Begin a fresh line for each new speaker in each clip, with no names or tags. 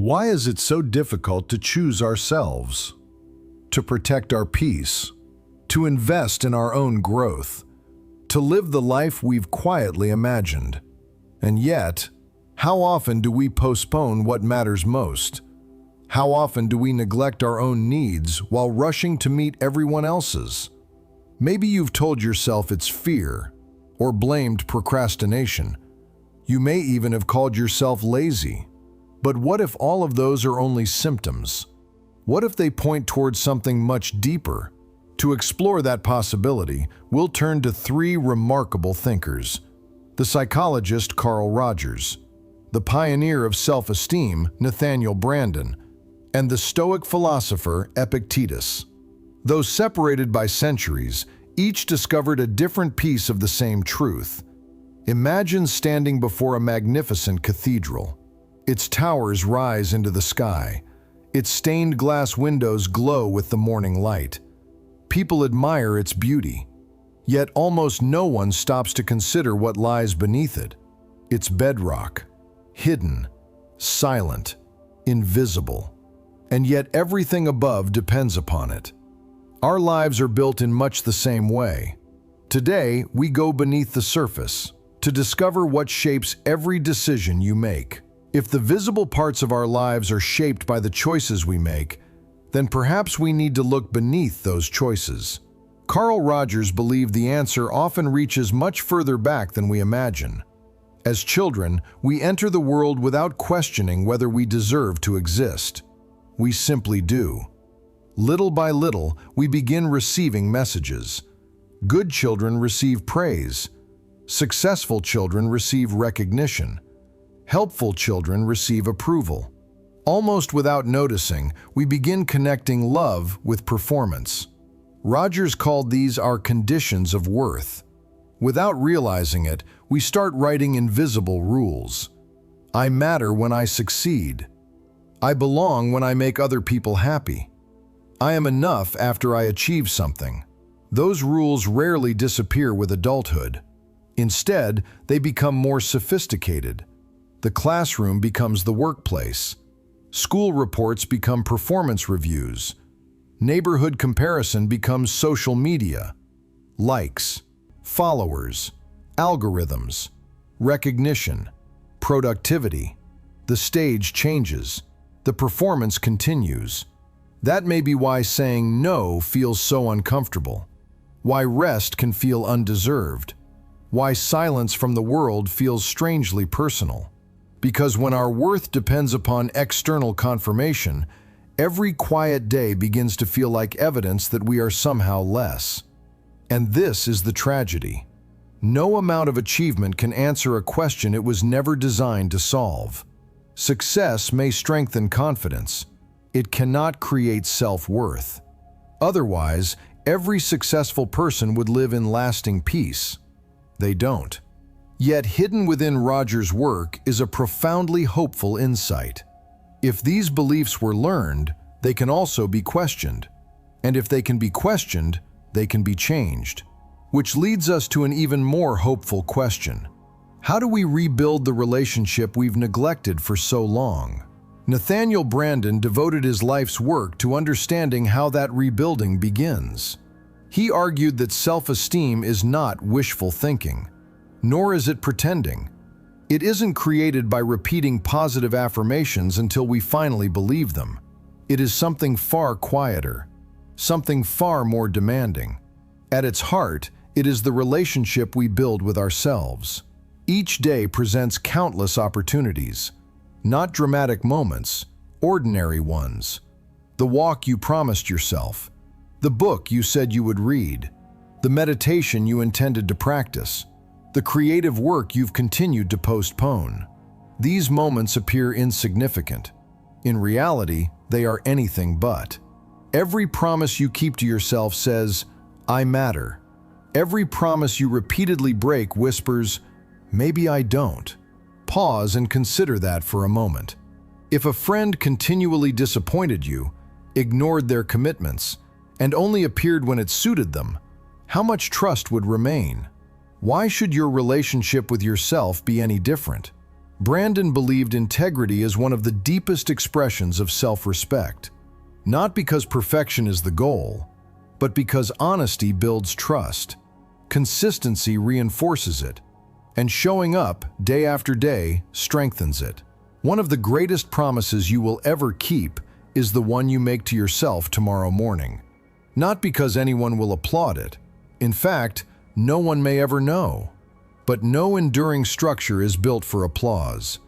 Why is it so difficult to choose ourselves, to protect our peace, to invest in our own growth, to live the life we've quietly imagined? And yet, how often do we postpone what matters most? How often do we neglect our own needs while rushing to meet everyone else's? Maybe you've told yourself it's fear, or blamed procrastination. You may even have called yourself lazy. But what if all of those are only symptoms? What if they point towards something much deeper? To explore that possibility, we'll turn to three remarkable thinkers: the psychologist Carl Rogers, the pioneer of self-esteem Nathaniel Branden, and the Stoic philosopher Epictetus. Though separated by centuries, each discovered a different piece of the same truth. Imagine standing before a magnificent cathedral. Its towers rise into the sky. Its stained glass windows glow with the morning light. People admire its beauty. Yet almost no one stops to consider what lies beneath it. Its bedrock, hidden, silent, invisible. And yet everything above depends upon it. Our lives are built in much the same way. Today, we go beneath the surface to discover what shapes every decision you make. If the visible parts of our lives are shaped by the choices we make, then perhaps we need to look beneath those choices. Carl Rogers believed the answer often reaches much further back than we imagine. As children, we enter the world without questioning whether we deserve to exist. We simply do. Little by little, we begin receiving messages. Good children receive praise. Successful children receive recognition. Helpful children receive approval. Almost without noticing, we begin connecting love with performance. Rogers called these our conditions of worth. Without realizing it, we start writing invisible rules. I matter when I succeed. I belong when I make other people happy. I am enough after I achieve something. Those rules rarely disappear with adulthood. Instead, they become more sophisticated. The classroom becomes the workplace. School reports become performance reviews. Neighborhood comparison becomes social media. Likes, followers, algorithms, recognition, productivity. The stage changes. The performance continues. That may be why saying no feels so uncomfortable. Why rest can feel undeserved. Why silence from the world feels strangely personal. Because when our worth depends upon external confirmation, every quiet day begins to feel like evidence that we are somehow less. And this is the tragedy. No amount of achievement can answer a question it was never designed to solve. Success may strengthen confidence. It cannot create self-worth. Otherwise, every successful person would live in lasting peace. They don't. Yet hidden within Rogers' work is a profoundly hopeful insight. If these beliefs were learned, they can also be questioned. And if they can be questioned, they can be changed. Which leads us to an even more hopeful question. How do we rebuild the relationship we've neglected for so long? Nathaniel Branden devoted his life's work to understanding how that rebuilding begins. He argued that self-esteem is not wishful thinking. Nor is it pretending. It isn't created by repeating positive affirmations until we finally believe them. It is something far quieter, something far more demanding. At its heart, it is the relationship we build with ourselves. Each day presents countless opportunities, not dramatic moments, ordinary ones. The walk you promised yourself, the book you said you would read, the meditation you intended to practice, the creative work you've continued to postpone. These moments appear insignificant. In reality, they are anything but. Every promise you keep to yourself says, I matter. Every promise you repeatedly break whispers, maybe I don't. Pause and consider that for a moment. If a friend continually disappointed you, ignored their commitments, and only appeared when it suited them, how much trust would remain? Why should your relationship with yourself be any different? Branden believed integrity is one of the deepest expressions of self-respect, not because perfection is the goal, but because honesty builds trust, consistency reinforces it, and showing up day after day strengthens it. One of the greatest promises you will ever keep is the one you make to yourself tomorrow morning. Not because anyone will applaud it. In fact, no one may ever know. But no enduring structure is built for applause.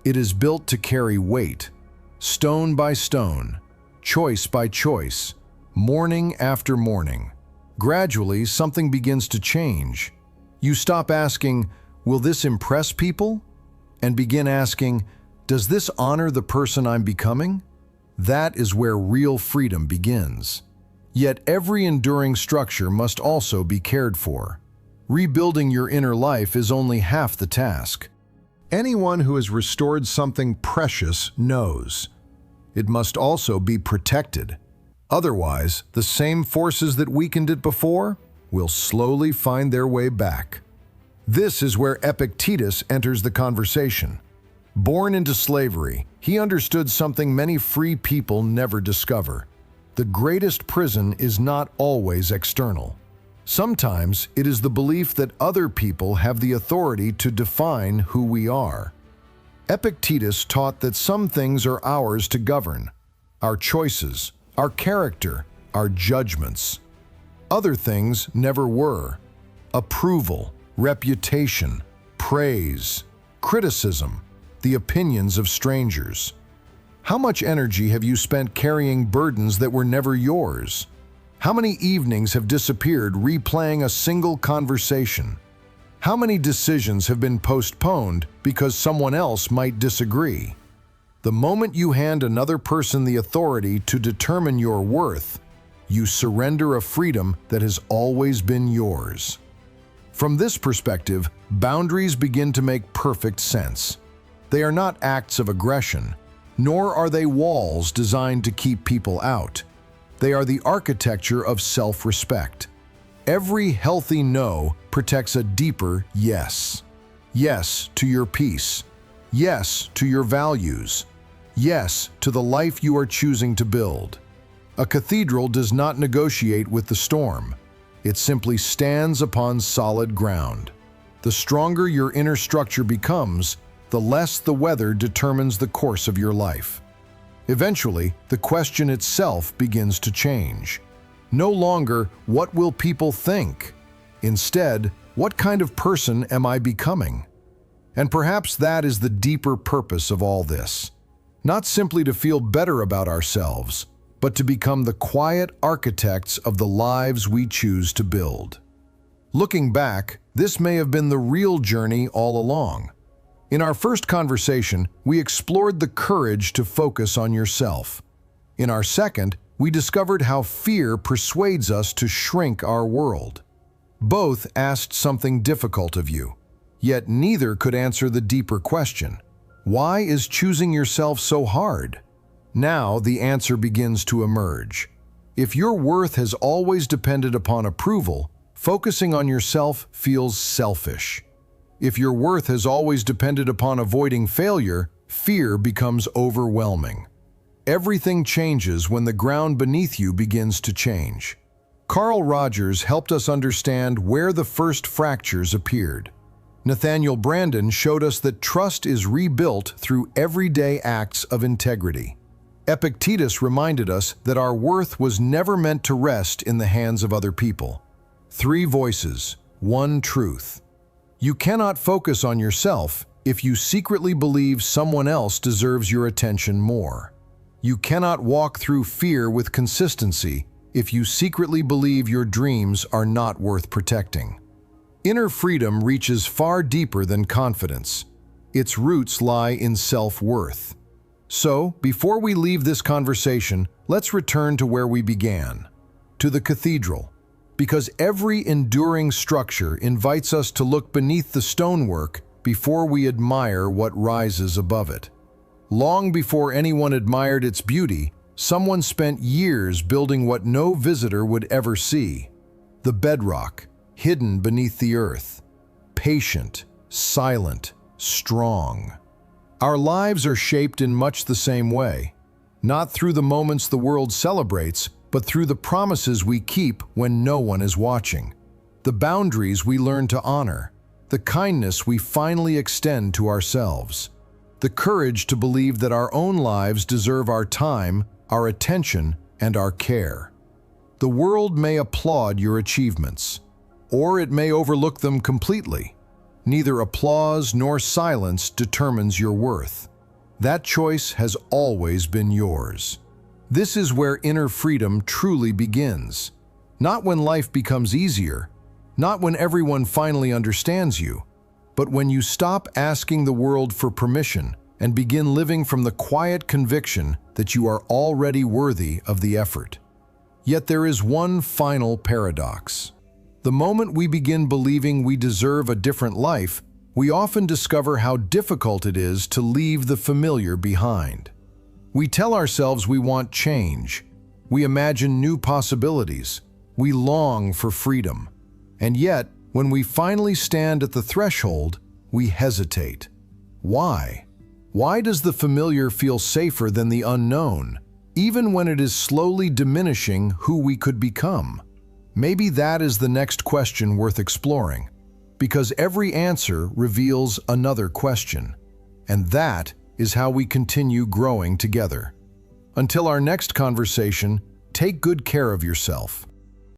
It is built to carry weight, stone by stone, choice by choice, morning after morning. Gradually, something begins to change. You stop asking, "Will this impress people?" and begin asking, "Does this honor the person I'm becoming?" That is where real freedom begins. Yet every enduring structure must also be cared for. Rebuilding your inner life is only half the task. Anyone who has restored something precious knows it must also be protected. Otherwise, the same forces that weakened it before will slowly find their way back. This is where Epictetus enters the conversation. Born into slavery, he understood something many free people never discover. The greatest prison is not always external. Sometimes it is the belief that other people have the authority to define who we are. Epictetus taught that some things are ours to govern: our choices, our character, our judgments. Other things never were: approval, reputation, praise, criticism, the opinions of strangers. How much energy have you spent carrying burdens that were never yours? How many evenings have disappeared replaying a single conversation? How many decisions have been postponed because someone else might disagree? The moment you hand another person the authority to determine your worth, you surrender a freedom that has always been yours. From this perspective, boundaries begin to make perfect sense. They are not acts of aggression, nor are they walls designed to keep people out. They are the architecture of self-respect. Every healthy no protects a deeper yes. Yes to your peace. Yes to your values. Yes to the life you are choosing to build. A cathedral does not negotiate with the storm. It simply stands upon solid ground. The stronger your inner structure becomes, the less the weather determines the course of your life. Eventually, the question itself begins to change. No longer, what will people think? Instead, what kind of person am I becoming? And perhaps that is the deeper purpose of all this. Not simply to feel better about ourselves, but to become the quiet architects of the lives we choose to build. Looking back, this may have been the real journey all along. In our first conversation, we explored the courage to focus on yourself. In our second, we discovered how fear persuades us to shrink our world. Both asked something difficult of you, yet neither could answer the deeper question: why is choosing yourself so hard? Now the answer begins to emerge. If your worth has always depended upon approval, focusing on yourself feels selfish. If your worth has always depended upon avoiding failure, fear becomes overwhelming. Everything changes when the ground beneath you begins to change. Carl Rogers helped us understand where the first fractures appeared. Nathaniel Branden showed us that trust is rebuilt through everyday acts of integrity. Epictetus reminded us that our worth was never meant to rest in the hands of other people. 3 voices, 1 truth. You cannot focus on yourself if you secretly believe someone else deserves your attention more. You cannot walk through fear with consistency if you secretly believe your dreams are not worth protecting. Inner freedom reaches far deeper than confidence. Its roots lie in self-worth. So, before we leave this conversation, let's return to where we began, to the cathedral. Because every enduring structure invites us to look beneath the stonework before we admire what rises above it. Long before anyone admired its beauty, someone spent years building what no visitor would ever see: the bedrock, hidden beneath the earth. Patient, silent, strong. Our lives are shaped in much the same way, not through the moments the world celebrates, but through the promises we keep when no one is watching, the boundaries we learn to honor, the kindness we finally extend to ourselves, the courage to believe that our own lives deserve our time, our attention, and our care. The world may applaud your achievements, or it may overlook them completely. Neither applause nor silence determines your worth. That choice has always been yours. This is where inner freedom truly begins. Not when life becomes easier, not when everyone finally understands you, but when you stop asking the world for permission and begin living from the quiet conviction that you are already worthy of the effort. Yet there is one final paradox. The moment we begin believing we deserve a different life, we often discover how difficult it is to leave the familiar behind. We tell ourselves we want change. We imagine new possibilities. We long for freedom. And yet, when we finally stand at the threshold, we hesitate. Why? Why does the familiar feel safer than the unknown, even when it is slowly diminishing who we could become? Maybe that is the next question worth exploring, because every answer reveals another question, and that is how we continue growing together. Until our next conversation, take good care of yourself.